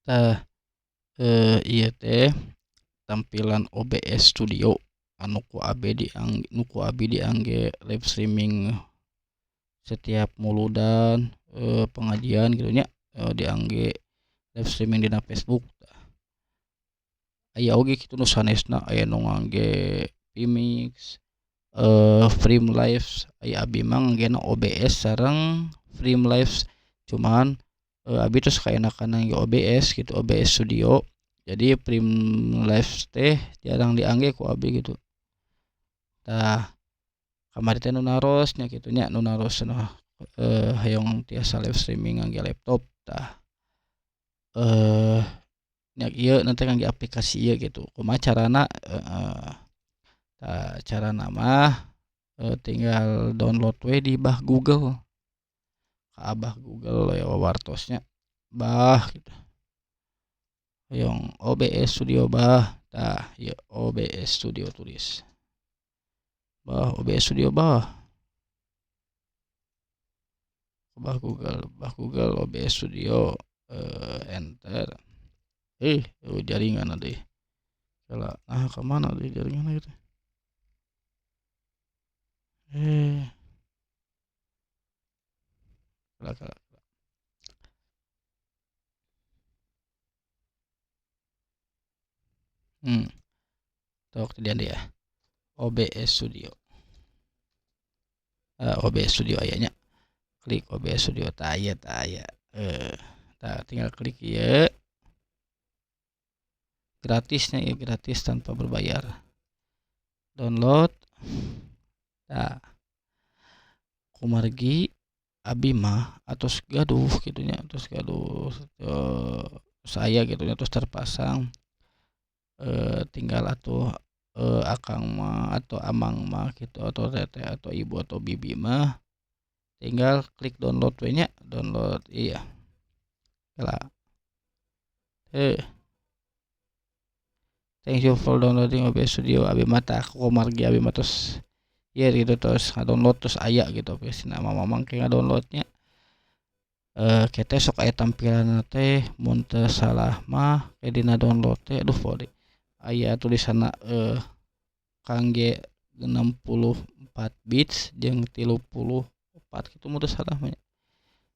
Tah, ieu teh tampilan OBS Studio anu ku abi diangge live streaming setiap muludan, pengajian kitu nya, diangge live streaming dina Facebook. Aya oge kitu nu sanesna, aya nu ngangge Vmix, Streamlabs, aya abi mah nganggena OBS sareng Streamlabs. Cuman, abi tos kaenakan ngangge OBS gitu, OBS Studio. Jadi Streamlabs teh jarang diangge ku abi gitu. Tah, kamari teh nu naros nya kitu nya, nu naros cenah, hayong tiasa live streaming ngangge laptop. Tah, eh nya ieu nanti ngangge aplikasi ieu gitu. Kumaha carana? Tah, carana mah, tinggal download we di bah Google. Ka abah Google we wawartosnya bah gitu. Hayong OBS Studio bah. Tah, ieu OBS Studio tulis. Bah OBS Studio bah. Bah Google OBS Studio, enter. Jaringan deui. Salah, ka mana deui jaringanna gitu. Eh, kalah. Hmm, tok didian deui ya. OBS Studio. OBS Studio aya nya. Klik OBS Studio tah aya. Tah tinggal klik ieu. Gratisnya ya, gratis tanpa berbayar. Download. Tah, kumargi abi mah atos gaduh kitu nya, atos gaduh saya gitu nya terus terpasang, tinggal atuh, akang mah atau amang mah gitu atau teteh atau ibu atau bibi mah tinggal klik download we nya, download iya. Lah, thank you for downloading OBS Studio. Abi mah tah kumargi abi mah tos ieu gitu tos ngadownload terus aya gitu aplikasina mamang ke ngadownloadnya. Kita sok aya tampilanna teh mun teu salah mah dina download teh aduh poho deui aya tulisanna, kangge 64 bits jeung 34 kitu mun teu salah mah nya.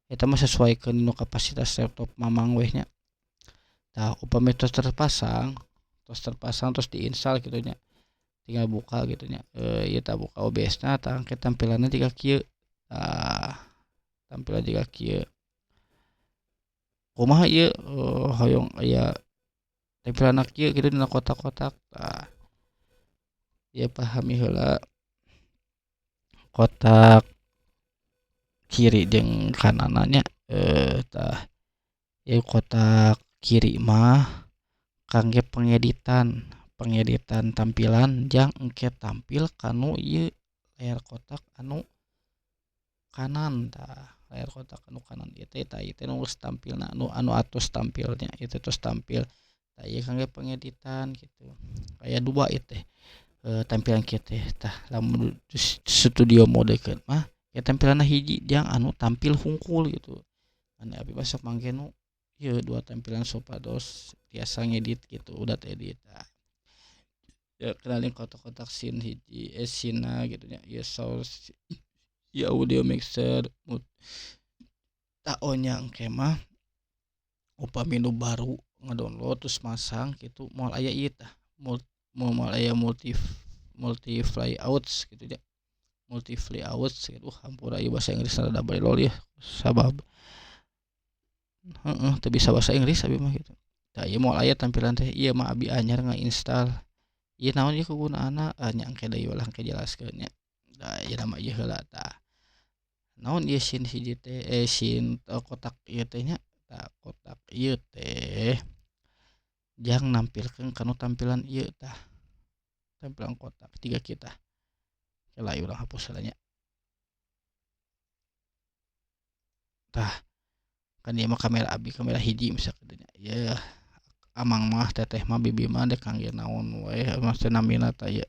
Eta mah sesuaikeun nu kapasitas laptop mamang we nya. Tah upami tos terpasang terus diinstal kitu nya. Tinggal buka gitu nya. Ieu tah buka OBS-na tah engke tampilanna jiga kieu. Tah, tampilan jiga kieu. Kumaha ieu, hoyong aya tampilanna kieu kitu dina kotak-kotak. Tah, ieu pahami heula kotak kiri jeung kananna nya. Tah, ieu kotak kiri mah kangge pengeditan tampilan jang engke tampil kanu ieu layar kotak anu kanan. Tah, layar kotak anu kanan ieu teh tah ieu teh nu geus tampilna anu atos tampilnya ieu teh tos tampil. Tah ieu kangge pengeditan gitu. Aya 2 ieu teh, tampilan kieu teh. Tah lamun studio modekeun mah ya tampilanna hiji jang anu tampil hungkul gitu. Anu abi mah sok mangge nu ieu 2 tampilan supados tiasa ngedit gitu udah edit. Tah, ya kenalin kotak-kotak scene hiji, scene-na gitu nya. Ieu source, ieu audio mixer, tah nya engke mah upami nu baru ngadownload terus masang gitu moal aya ieu tah moal aya multi flyouts gitu nya. Multi flyouts gitu hampura ieu bahasa Inggrisna rada balelol ya sabab teu bisa bahasa Inggris abi mah gitu. Tah ieu moal aya tampilan teh ieu mah abi anyar ngainstall. Ieu naon ieu kegunaanna? Nya engke deui ulah engke jelaskeun nya. Da ieu nama ieu heula tah. Naon ieu scene hiji teh scene kotak ieu teh nya. Tah kotak ieu teh jang nampilkeun kanu tampilan ieu tah. Tampilan kotak tiga kita. Heula ieu urang hapus heula nya. Tah, kan ieu mah kamera abi kamera hiji misalkan nya. Ieu amang mah teteh mah bibi mah dek kangge naon we maksudna namina tah ieu.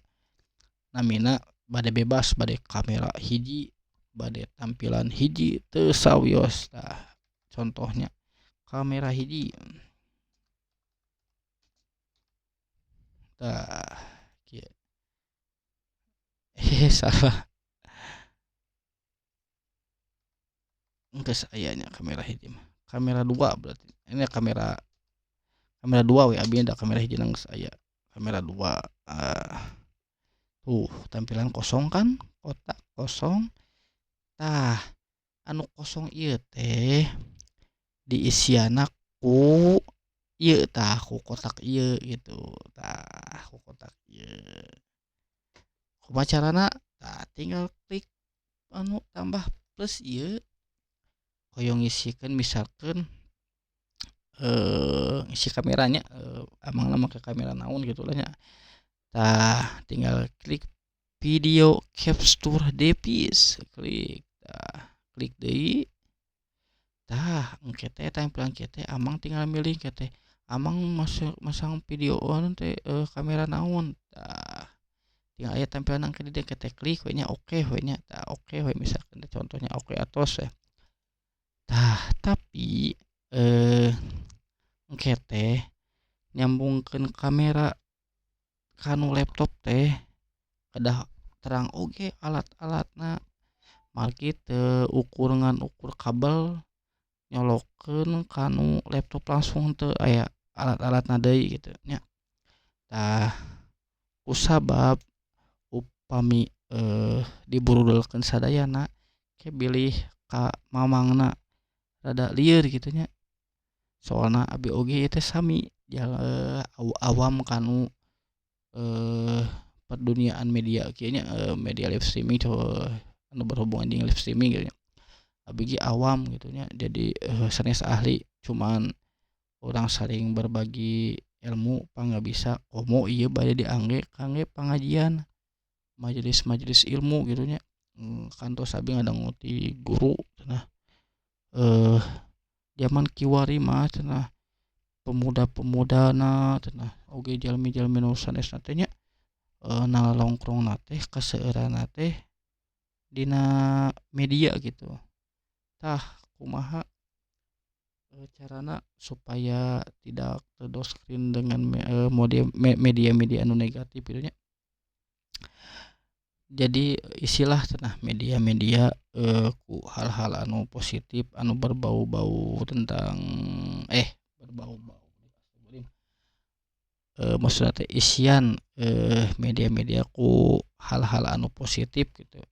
Namina bade bebas bade kamera hiji bade tampilan hiji teu sawios. Tah contohnya kamera hiji Tah kieu. Salah geus aya nya kamera hiji mah. Kamera 2 berarti. Ini kamera kamera 2 we abi da kamera hiji geus aya. Kamera 2 tuh tampilan kosong kan, kotak kosong. Tah, anu kosong ieu teh diisiana ku ieu tah ku kotak ieu gitu. Tah, ku kotak ieu. Kumaha carana? Tah, tinggal klik anu tambah plus ieu hoyong ngisikeun misalkeun ngisi kameranya amangna make kamera naon gitu lah nya. Tah, tinggal klik video capture device, klik. Tah, klik deui. Tah, engke teh tampilan kieu teh amang tinggal milih kieu teh. Amang masang video anu teh kamera naon. Tah, tinggal aya tampilan engke di dieu teh klik we nya oke we nya. Tah, oke we misalkan contohnya oke atos we. Tah, tapi engke teh nyambungkeun kamera ka anu laptop teh kedah terang oge alat-alatna. Margi teu ukur ngan ukur kabel nyolokeun ka anu laptop langsung teu aya alat-alatna deui gitu nya. Tah, kusabab upami diburudelkeun sadayana ke bilih ka mamangna rada lieur gitu nya. Soalna abi oge ieu teh sami awam kanu perduniaan media kieu nya media live streaming anu berhubungan jeung live streaming gitu nya. Abi ge awam gitu nya. Jadi sanes ahli cuman urang saling berbagi ilmu pangga bisa komo ieu bade diangge kangge pangajian majelis-majelis ilmu gitu nya. Kantos abi ngadangu ti guru cenah zaman kiwari mah cenah pemuda-pemudana cenah oge jalmi-jalmi nu sanesna teh nya nalongkrongna teh kaseueurana teh dina media gitu. Tah, kumaha carana supaya tidak terdoktrin dengan media-media anu negatif gitu nya. Jadi isilah cenah media-media ku hal-hal anu positif anu berbau-bau tentang berbau-bau maksudna teh isian media-media ku hal-hal anu positif gitu.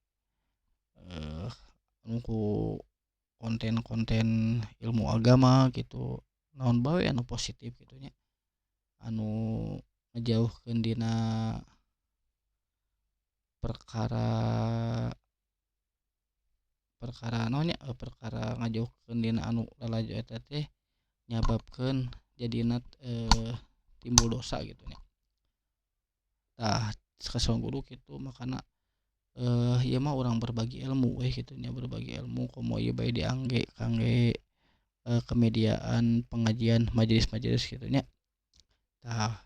Anu ku konten-konten ilmu agama gitu. Naon bae anu positif gitu nya. Anu ngajauhkeun dina perkara naon nya perkara ngajauhkeun dina anu lalaju eta teh nyababkeun jadina timbul dosa gitu nya. Tah, kasanggudu kitu makana ieu mah urang berbagi ilmu we kitu nya, berbagi ilmu komo ieu bae diangge kangge kemediaan pengajian majelis-majelis kitu nya. Tah,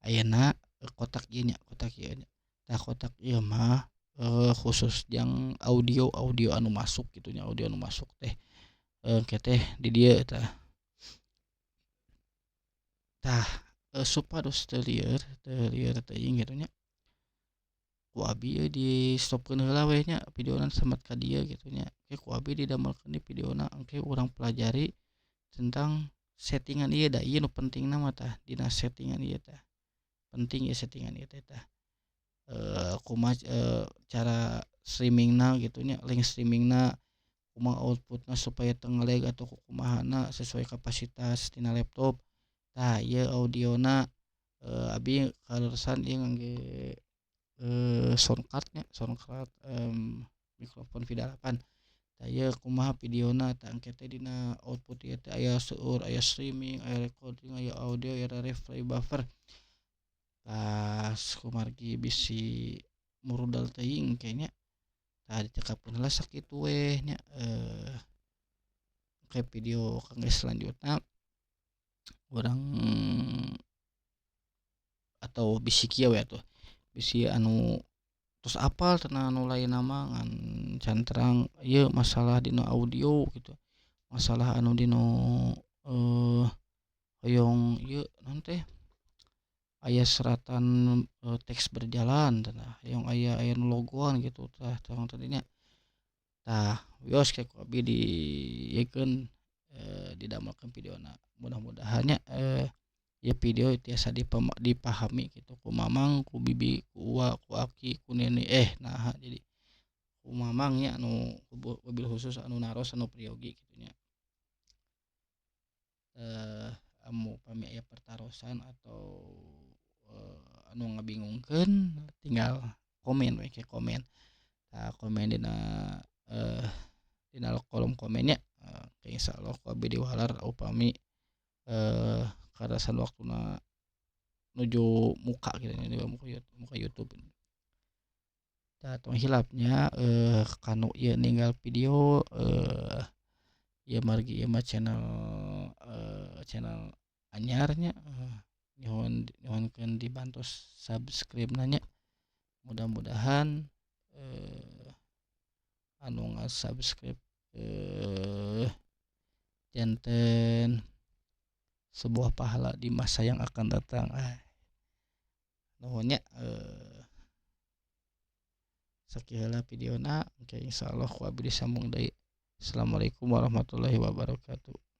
ayeuna kotak ieu nya, kotak ieu nya. Tah, kotak ieu mah khusus yang audio anu masuk gitu nya, audio anu masuk teh engke teh di dieu tah. Tah, supados teu lieur teuing gitu nya. Ku abi di stopkeun heula we nya videona sambat ka dieu gitu nya. Ku abi didamelkeun di videona engke urang pelajari tentang settingan ieu da ieu nu pentingna mah tah dina settingan ieu tah. Penting ieu settingan ieu teh tah. Kumaha cara streamingna gitu nya, link streamingna kumaha outputna supaya teu nge-lag atau kumahana sesuai kapasitas tina laptop. Tah, ieu audiona abi kalersan ieu ngangge soundcard nya, soundcard mikrofon V8. Tah, ieu kumaha videona tah engke teh dina output ieu teh aya seueur, aya streaming, aya recording, aya audio, aya replay buffer. Pas kumargi bisi murudal teuing engke nya. Tah, dicekapkeun heula sakitu we nya engke video kangge selanjutna urang atau bisi kieu we atuh. Bisi anu tos apal cenah anu lainna mah ngan cantrang ieu masalah dina audio gitu. Masalah anu dina hoyong ieu naon teh aya seratan teks berjalan cenah hayang aya nu logoan gitu tah tadinya tah wios kayak ku abdi dieukeun didamelkeun videona mudah-mudahan nya ieu video tiasa dipahami gitu ku mamang ku bibi ku uwa ku aki ku neni naha jadi ku mamang nya anu wabil khusus anu naros anu priyogi kitu nya amu pami aya pertarosan atau anu ngabingungkeun tinggal komen we ke komen komen dina eh, dina kolom komennya insyaallah ku abdi diwalar upami karasan waktuna nuju muka gitu nya muka YouTube tong hilapnya kanu ieu ninggal video ieu margi ieu mah channel anyarnya nyuhunkeun dibantu subscribe nanya mudah-mudahan anu ngasubscribe janten sebuah pahala di masa yang akan datang nuhunnya sakieu heula videona engke insyaallah ku abdi disambung deui. Assalamualaikum warahmatullahi wabarakatuh.